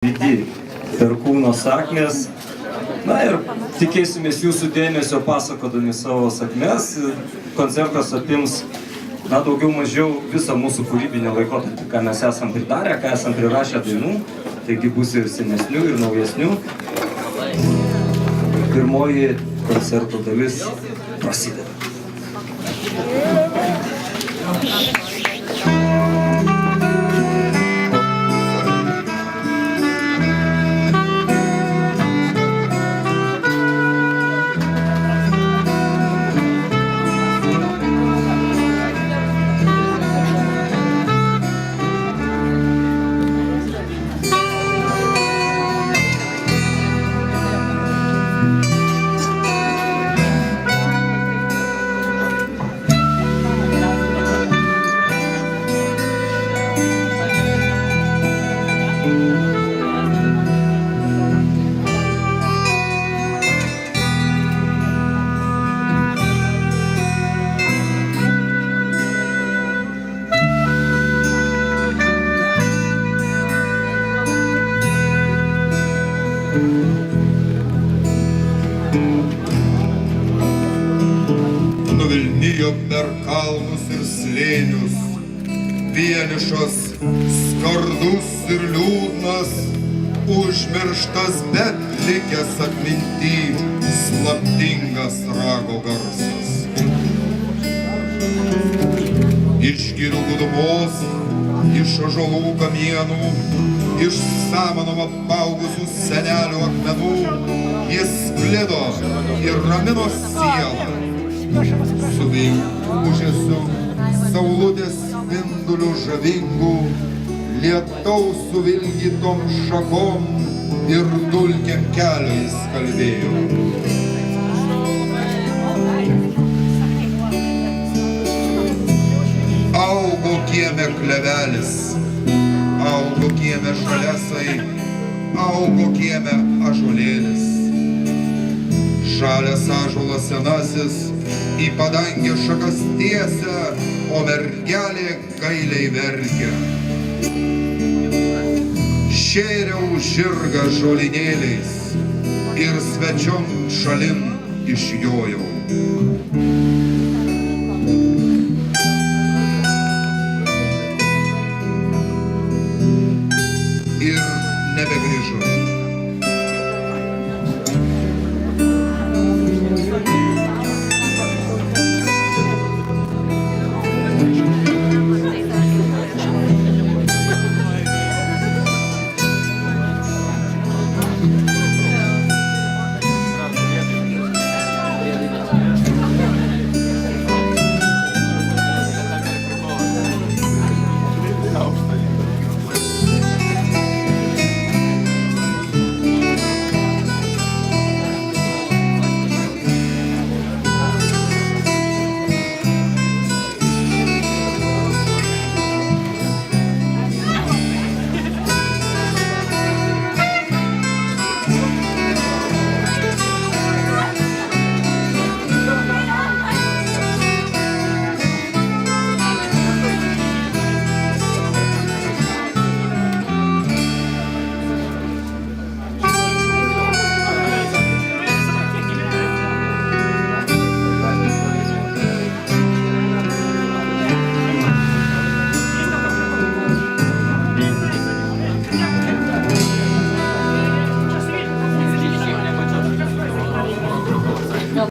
Lydi perkūno sakmės. Na ir tikėsimės jūsų dėmesio pasakodami savo sakmes. Koncertas apims, daugiau mažiau visą mūsų kūrybinį laikotarpį, ką mes esam pridarę, ką esam prirašę dainų. Taigi bus ir senesnių, ir naujesnių. Pirmoji koncerto dalis prasideda. Nuvilnijo per kalnus ir slėnius, vienišas, skardus ir liūdnas, užmirštas, bet likęs atminty, slaptingas rago garsas. Iš girių gudumos, iš ąžuolų kamienų, iš samanom apaugusių senelių akmenų, jis sklido ir ramino sielą. Su užėsiu saulutės spindulių žavingų, lietaus suvilgytom šakom ir dulkėm kelio jis kalbėjo. Augo kieme klevelis, augo kieme žalesai, augo kieme ąžuolėlis. Žalias ąžuolas senasis į padangę šakas tiesia, o mergelė gailiai verkia. Šėriau žirgą žolinėliais ir svečiom šalin išjojau. Ir nebegrįžau.